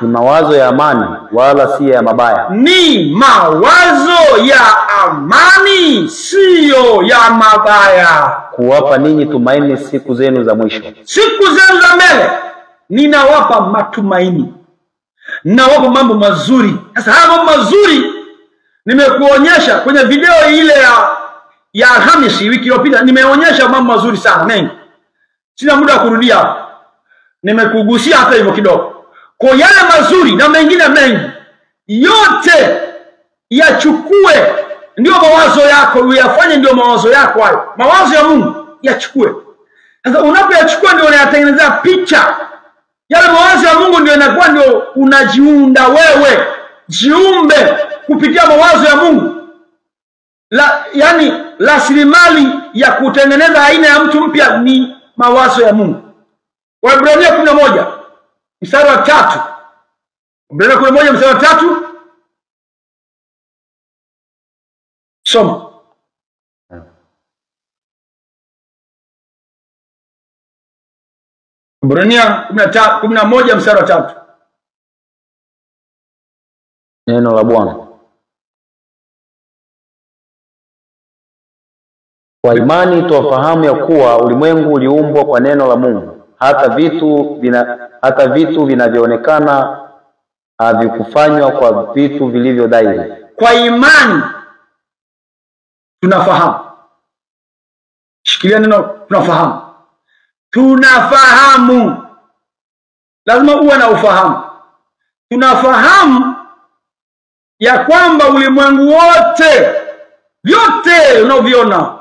Ni mawazo ya amani wala si ya mabaya. Ni mawazo ya amani, siyo ya mabaya. Kuwapa ninyi tumaini siku zenu za mwisho. Siku zenu za mbele ninawapa matumaini. Nawapa mambo mazuri. Sasa haya mambo mazuri Nimekuonyesha kwenye video ile ya Alhamisi wiki iliyopita, nimeonyesha mambo mazuri sana mengi. Sina muda wa kurudia hapa. Nimekugusia hata hivyo kidogo. Kwa yale mazuri na mengine mengi, yote yachukue, ndio mawazo yako, uyafanye ndio mawazo yako hayo. Mawazo ya Mungu yachukue. Sasa unapoyachukua ndio unayatengeneza picha. Yale mawazo ya Mungu ndio inakuwa ndio unajiunda wewe. Jiumbe kupitia mawazo ya Mungu. Yani rasilimali ya kutengeneza aina ya mtu mpya ni mawazo ya Mungu. Waebrania 11 mstari wa 3. Waebrania 11 mstari wa 3. Soma. Waebrania 11 mstari wa 3. Neno la Bwana. Kwa imani tuwafahamu ya kuwa ulimwengu uliumbwa kwa neno la Mungu, hata vitu vinavyoonekana havikufanywa kwa vitu vilivyo dhahiri. Kwa imani tunafahamu. Shikilia neno tunafahamu. Tunafahamu. Lazima uwe na ufahamu. Tunafahamu ya kwamba ulimwengu wote, vyote unaviona,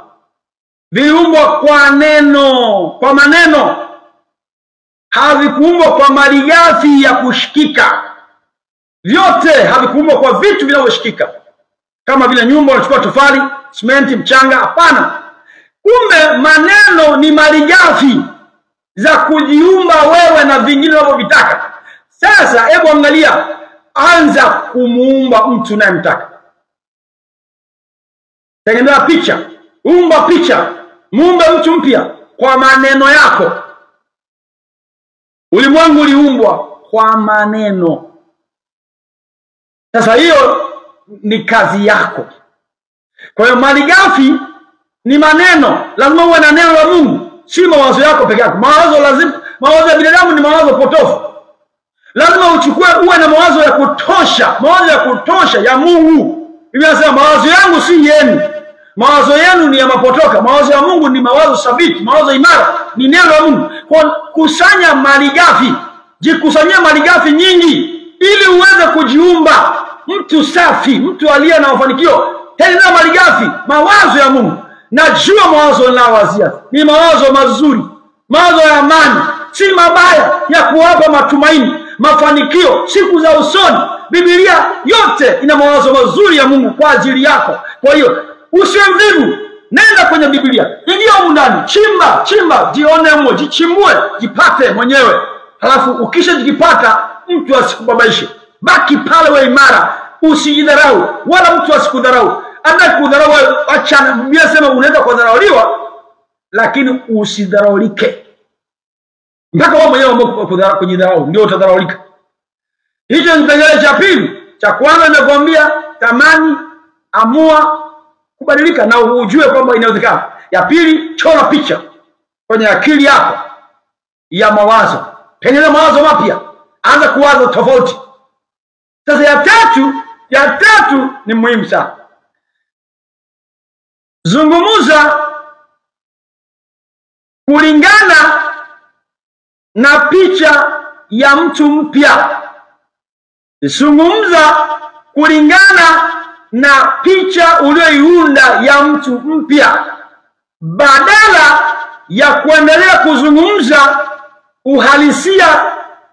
viliumbwa kwa neno, kwa maneno. Havikuumbwa kwa malighafi ya kushikika. Vyote havikuumbwa kwa vitu vinavyoshikika. Kama vile nyumba unachukua tofali, simenti, mchanga, hapana. Kumbe maneno ni malighafi za kujiumba wewe na vingine unavyovitaka. Sasa hebu angalia, anza kumuumba mtu unayemtaka. Tengeneza picha, umba picha, muumbe mtu mpya kwa maneno yako. Ulimwengu uliumbwa kwa maneno. Sasa hiyo ni kazi yako. Kwa hiyo malighafi ni maneno. Lazima uwe na neno la Mungu, si mawazo yako peke yako. Mawazo ya binadamu ni mawazo potofu. Lazima uwe na mawazo ya kutosha, mawazo ya kutosha ya Mungu. Biblia inasema mawazo yangu si yenu, mawazo yenu ni ya mapotoka. Mawazo ya Mungu ni mawazo thabiti, mawazo imara, ni neno la Mungu. Kwa kusanya malighafi, jikusanyie malighafi nyingi ili uweze kujiumba mtu safi, mtu aliye na mafanikio. Tengeneza malighafi, mawazo ya Mungu. Najua mawazo ninayowazia ni mawazo mazuri, mawazo ya amani, si mabaya, ya kuwapa matumaini, mafanikio siku za usoni. Biblia yote ina mawazo mazuri ya Mungu kwa ajili yako. Kwa hiyo usiwe mvivu, nenda kwenye Biblia, ingia huko ndani, chimba, jione mwe, jichimbue, jipate mwenyewe. Halafu ukisha jikipata, mtu asikubabaishe. Baki pale wewe imara, usijidharau wala mtu asikudharau. Anakudharau achana. Biblia inasema unaweza kudharauliwa lakini usidharaulike. Mpaka wewe mwenyewe kujidharau ndio utadharaulika. Hicho ni kipengele cha pili. Cha kwanza nimekwambia tamani, amua kubadilika na ujue kwamba inawezekana. Ya pili, chora picha kwenye akili yako ya mawazo. Tengeneza mawazo mapya. Anza kuwaza tofauti. Sasa ya tatu ni muhimu sana. Zungumza kulingana na picha ya mtu mpya. Zungumza kulingana na picha uliyoiunda ya mtu mpya, badala ya kuendelea kuzungumza uhalisia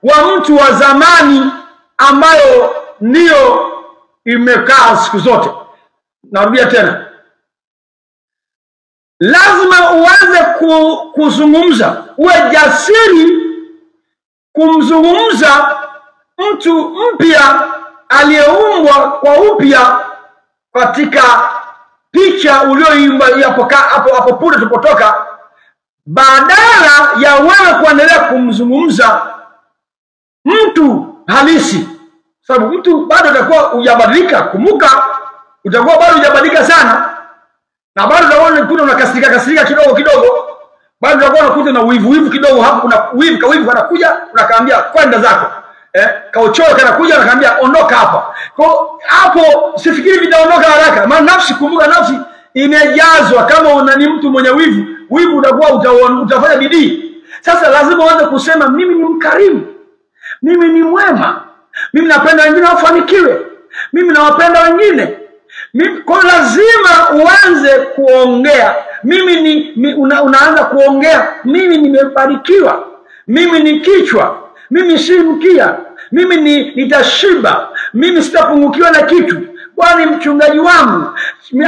wa mtu wa zamani ambayo ndio imekaa siku zote. Narudia tena. Lazima uanze kuzungumza, uwe jasiri kumzungumza mtu mpya aliyeumbwa kwa upya katika picha uliyoiumba hapo punde tulipotoka, badala ya wewe kuendelea kumzungumza mtu halisi. Sababu mtu bado utakuwa hujabadilika, kumbuka utakuwa bado hujabadilika sana. Na bado utakuwa unakasirika kidogo. Bado utakuwa unakuta na wivu kidogo hapo, kuna wivu anakuja unakaambia kwenda zako. kauchoka kanakuja anakuambia ondoka hapa. Kwa hapo sifikiri vitaondoka haraka. Maana nafsi, kumbuka, nafsi imejazwa. Kama ni mtu mwenye wivu utakuwa utafanya bidii. Sasa lazima uanze kusema mimi ni mkarimu, mimi ni mwema, mimi napenda wengine wafanikiwe, mimi nawapenda wengine. Kwa lazima uanze kuongea. Unaanza kuongea mimi nimebarikiwa, mimi ni kichwa, mimi si mkia, mimi nitashiba, mimi sitapungukiwa na kitu. Bwana ni mchungaji wangu,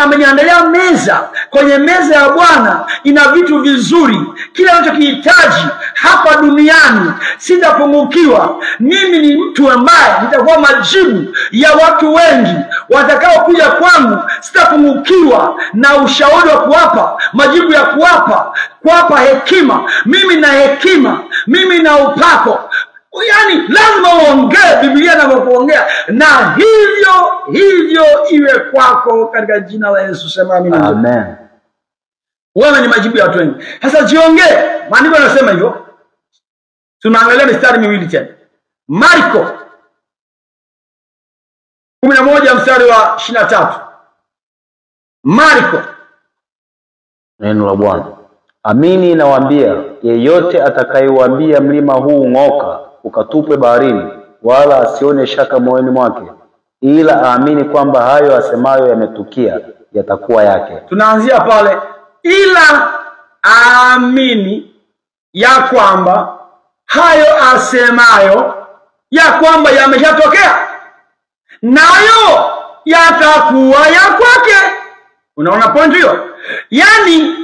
ameniandalia meza. Kwenye meza ya Bwana ina vitu vizuri, kila ninachokihitaji hapa duniani, sitapungukiwa. Mimi ni mtu ambaye nitakuwa majibu ya watu wengi watakao kuja kwangu, sitapungukiwa na ushauri wa kuwapa, majibu ya kuwapa hekima. Mimi na hekima, mimi na upako. Yani lazima uongee Biblia na kuongea, na hivyo iwe kwako katika jina la Yesu. Sema amina. Amen. Wewe ni majibu ya watu wengi. Sasa jiongee. Maandiko yanasema hivyo. Tunaangalia mistari miwili tena. Marko 11 mstari wa 23. Marko, neno la Bwana. Amini nawaambia, yeyote atakayeuambia mlima huu ng'oka ukatupwe baharini, wala asione shaka moyoni mwake, ila aamini kwamba hayo asemayo yametukia, yatakuwa yake. Tunaanzia pale, ila aamini ya kwamba hayo asemayo ya kwamba yameshatokea, nayo yatakuwa ya kwake. Unaona point hiyo? Yani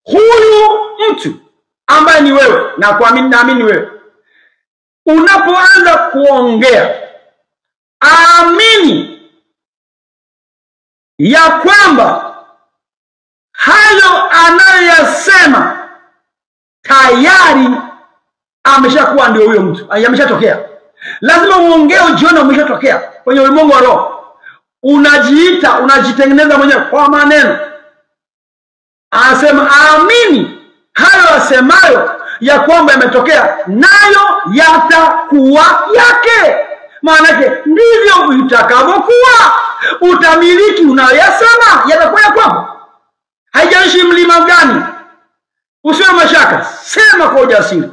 huyu mtu ambaye ni wewe na kuamini, naamini wewe, unapoanza kuongea, amini ya kwamba hayo anayoyasema tayari ameshakuwa ndio huyo mtu, yameshatokea. Lazima uongee ujione umeshatokea kwenye ulimwengu wa roho. Unajiita, unajitengeneza mwenyewe kwa maneno. Anasema amini hayo asemayo ya kwamba yametokea, nayo yatakuwa yake. Maana yake ndivyo itakavyokuwa. Utamiliki unayoyasema, yatakuwa kwako. Haijalishi mlima gani. Usiwe mashaka, sema kwa ujasiri.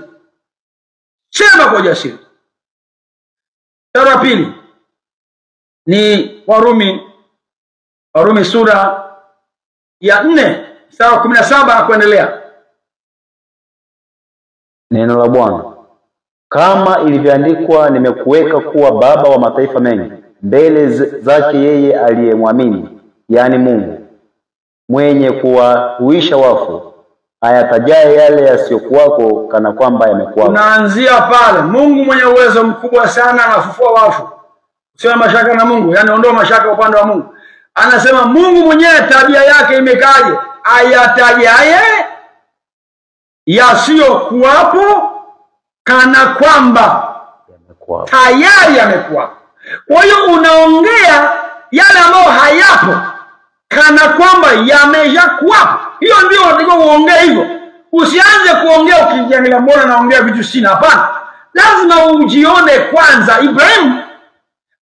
Sema kwa ujasiri. Sura ya pili ni Warumi sura ya 4 mstari wa 17 kuendelea. Neno la Bwana. Kama ilivyoandikwa, nimekuweka kuwa baba wa mataifa mengi mbele zake yeye aliyemwamini, yani Mungu, mwenye kuwahuisha wafu, ayatajaye yale yasiyokuwako kana kwamba yamekuwa. Tunaanzia pale. Mungu mwenye uwezo mkubwa sana anafufua wafu. Sio mashaka na Mungu, yani ondoa mashaka upande wa Mungu. Anasema Mungu mwenyewe tabia yake imekaje? Ayatajaye yasiyokuwapo kana kwamba tayari yamekuwa. Kwa hiyo unaongea yale ambayo hayapo kana kwamba yameshakuwapo. Hiyo ndio unataka uongee hivyo. Usianze kuongea ukijiangalia mbona naongea vitu sina. Hapana. Lazima ujione kwanza. Ibrahim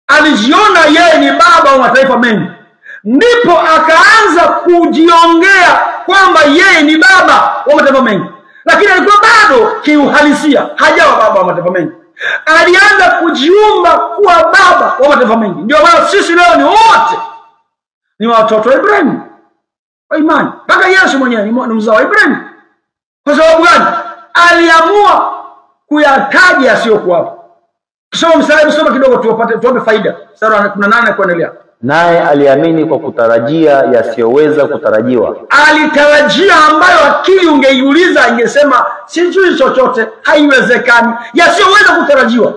alijiona yeye ni baba wa mataifa mengi, ndipo akaanza kujiongea kwamba yeye ni baba wa mataifa mengi, lakini alikuwa bado kiuhalisia hajawa baba wa mataifa mengi. Alianza kujiumba kuwa baba wa mataifa mengi. Ndio maana sisi leo ni wote ni watoto wa Ibrahim kwa imani. Mpaka Yesu mwenyewe ni mzao wa Ibrahim. Kwa sababu gani? Aliamua kuyataja yasiyokuwapo. Soma kidogo tuwape faida. Sura ya 18 kuendelea. Naye aliamini kwa kutarajia yasiyoweza kutarajiwa. Alitarajia ambayo akili ungeiuliza ingesema sijui chochote, haiwezekani, yasiyoweza kutarajiwa.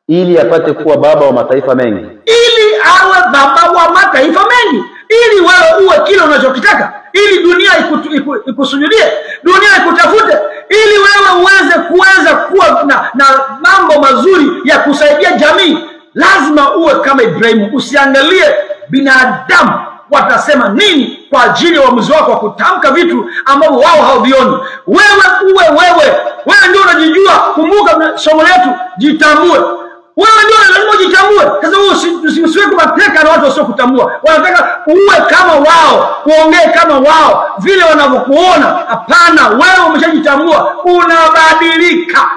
Ili apate kuwa baba wa mataifa mengi. Ili awe baba wa mataifa mengi. Ili wewe uwe kile unachokitaka. Ili dunia ikusujudie, dunia ikutafute, ili wewe uweze kuwa na mambo mazuri ya kusaidia jamii. Lazima uwe kama Ibrahim. Usiangalie binadamu watasema nini kwa ajili ya uamuzi wako wa kutamka vitu ambavyo wao hawavioni. Wewe ndio unajijua. Kumbuka somo letu, jitambue. Wewe ndio lazima ujitambue. Sasa wewe usiwe kumateka na watu wasio kutambua. Wanataka uwe kama wao, uongee kama wao, vile wanavyokuona. Hapana, wewe umeshajitambua, unabadilika.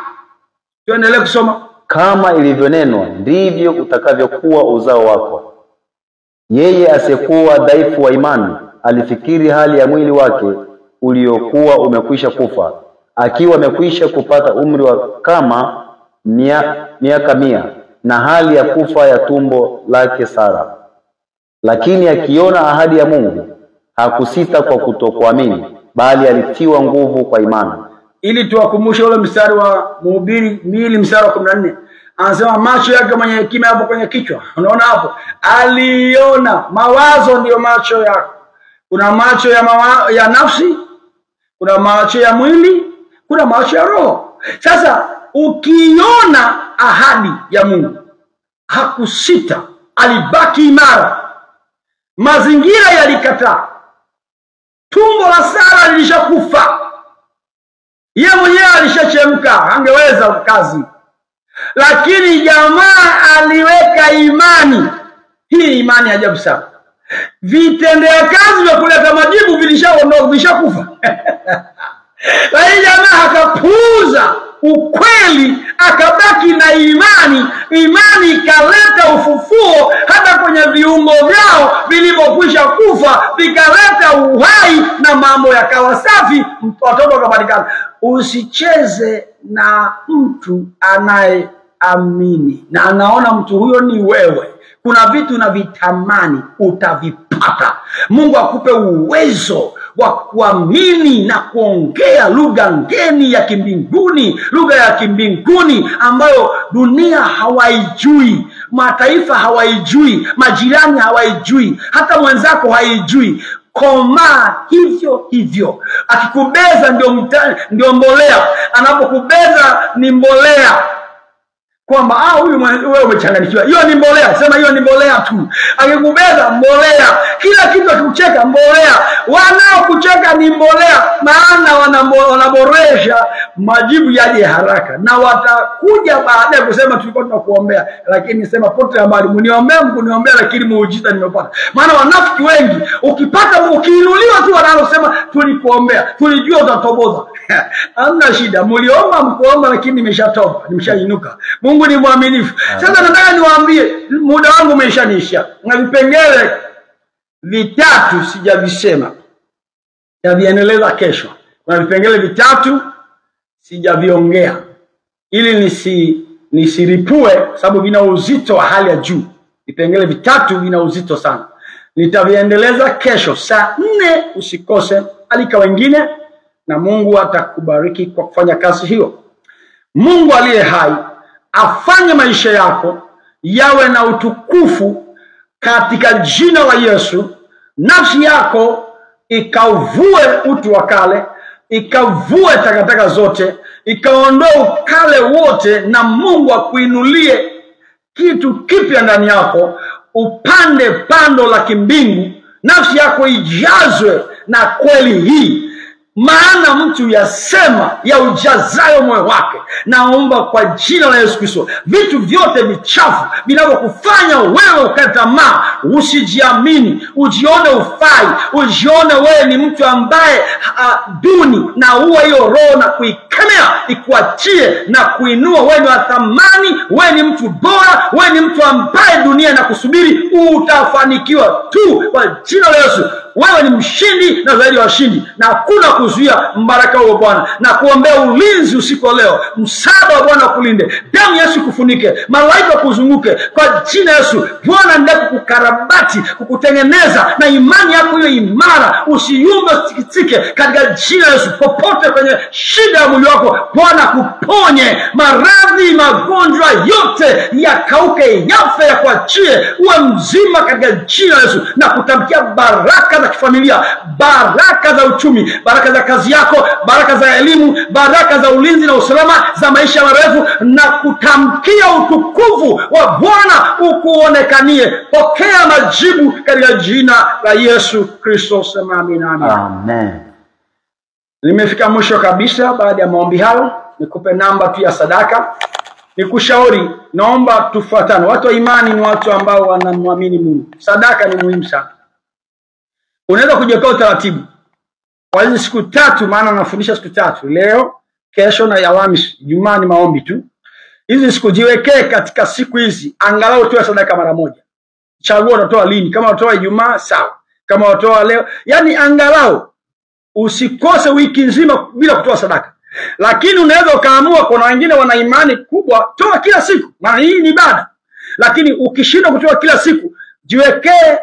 Tuendelee kusoma. Kama ilivyonenwa, ndivyo utakavyokuwa uzao wako. Yeye asiyekuwa dhaifu wa imani alifikiri hali ya mwili wake uliokuwa umekwisha kufa, akiwa amekwisha kupata umri wa kama miaka 100, na hali ya kufa ya tumbo lake Sara. Lakini akiona ahadi ya Mungu hakusita kwa kutokuamini, bali alitiwa nguvu kwa imani. Ili tuwakumbushe ule mstari wa Mhubiri 2 mstari wa 14. Anasema macho yake mwenye hekima hapo kwenye kichwa. Unaona hapo? Aliona. Mawazo ndio macho yako. Kuna macho ya nafsi, kuna macho ya mwili, kuna macho ya roho. Sasa ukiona ahadi ya Mungu, hakusita, alibaki imara. Mazingira yalikataa. Tumbo la Sara lilishakufa. Yeye mwenyewe alishachemka, angeweza kazi. Lakini jamaa aliweka imani. Hii imani ajabu sana. Vitendea kazi vya kuleta majibu vilishaondoka, vishakufa. Lakini jamaa akapuuza ukweli, akabaki na imani. Imani ikaleta ufufuo hata kwenye viungo vyao vilivyokwisha kufa, vikaleta uhai na mambo yakawa safi, watoto wakapatikana. Usicheze na mtu anayeamini na anaona mtu huyo ni wewe. Kuna vitu na vitamani, utavipata. Mungu akupe uwezo wa kuamini na kuongea lugha ngeni ya kimbinguni, lugha ya kimbinguni ambayo dunia hawaijui, mataifa hawaijui, majirani hawaijui, hata mwenzako haijui. Koma hivyo hivyo. Akikubeza ndio mbolea. Anapokubeza ni mbolea. Kwamba huyu wewe umechanganyikiwa. Hiyo ni mbolea. Sema hiyo ni mbolea tu. Akikubeza mbolea. Kila kitu akikucheka mbolea. Wanaokucheka ni mbolea, maana wanaboresha majibu yaje haraka. Na watakuja baadaye kusema tulikuwa tunakuombea, lakini sema pote habari, mniombea mkuniombea lakini muujiza nimepata. Maana wanafiki wengi ukiinuliwa tu wanasema tulikuombea, tulijua utatoboza. Hamna shida, mliomba mkuomba lakini nimeshatoba, nimeshainuka. Mungu ni mwaminifu. Sasa nataka niwaambie, muda wangu umeshanisha. Na vipengele vitatu sijavisema, nitaviendeleza kesho. Kuna vipengele vitatu sijaviongea ili nisiripue, sababu vina uzito wa hali ya juu. Vipengele vitatu vina uzito sana. Nitaviendeleza kesho saa 4, usikose. Alika wengine na Mungu atakubariki kwa kufanya kazi hiyo. Mungu aliye hai afanye maisha yako yawe na utukufu katika jina la Yesu. Nafsi yako ikavue utu wa kale, ikavue takataka zote, ikaondoe ukale wote, na Mungu akuinulie kitu kipya ndani yako, upande pando la kimbingu. Nafsi yako ijazwe na kweli hii, maana mtu yasema ya ujazayo moyo wake. Naomba kwa jina la Yesu Kristo, vitu vyote vichafu vinavyokufanya wewe ukate tamaa, usijiamini, ujione ufai, ujione wewe ni mtu ambaye duni, na uwe hiyo roho na kuikemea ikuachie na kuinua. Wewe ni wa thamani, wewe ni mtu bora, wewe ni mtu ambaye dunia na kusubiri, utafanikiwa tu kwa jina la Yesu. Wewe ni mshindi na zaidi wa washindi, na hakuna kuzuia mbaraka wa Bwana. Na kuombea ulinzi usiku leo, msaada wa Bwana kulinde, damu Yesu kufunike, malaika kuzunguke kwa jina Yesu. Bwana ndiye kukukarabati, kukutengeneza, na imani yako hiyo imara, usiyumbe, usikitike katika jina Yesu. Popote kwenye shida ya mwili wako, Bwana kuponye maradhi, magonjwa yote yakauke, yafe, yakuachie, uwe mzima katika jina Yesu, na kutamkia baraka za kifamilia, baraka za uchumi, baraka za kazi yako, baraka za elimu, baraka za ulinzi na usalama, za maisha marefu, na kutamkia utukufu wa Bwana ukuonekanie. Pokea majibu katika jina la Yesu Kristo. Sema amina. Amen. Nimefika mwisho kabisa. Baada ya maombi hayo, nikupe namba tu ya sadaka. Nikushauri, naomba tufuatane. Watu wa imani ni watu ambao wanamwamini Mungu. Sadaka ni muhimu sana. Unaweza kujiwekea utaratibu kwa hizi siku 3, maana nafundisha siku 3. Leo, kesho na Alhamisi. Ijumaa ni maombi tu. Hizi siku jiwekee katika siku hizi angalau utoe sadaka mara moja. Chagua utatoa lini. Kama utatoa Ijumaa, sawa. Kama utatoa leo, yani angalau usikose wiki nzima bila kutoa sadaka. Lakini unaweza ukaamua, kuna wengine wana imani kubwa, toa kila siku, maana hii ni ibada. Lakini ukishindwa kutoa kila siku, jiwekee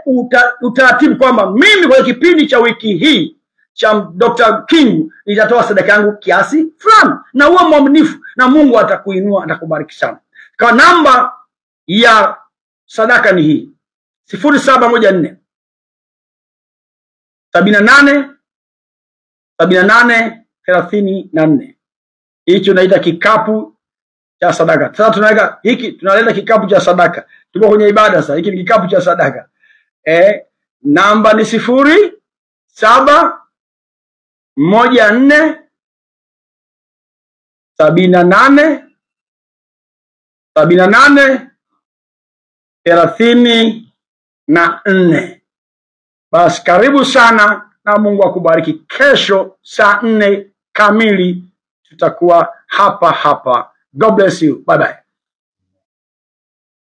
utaratibu kwamba mimi kwa kipindi cha wiki hii cha Dr. King nitatoa sadaka yangu kiasi fulani, na uwe mwaminifu na Mungu atakuinua, atakubariki sana. Kwa namba ya sadaka ni hii: 0714 78 34. Hicho tunaita kikapu cha sadaka. Sasa tunaweka hiki, tunaleta kikapu cha sadaka. Tuko kwenye ibada sasa. Hiki ni kikapu cha sadaka. Namba ni 0714 78 34. Basi karibu sana na Mungu akubariki. Kesho saa 4 kamili tutakuwa hapa. God bless you. Bye bye.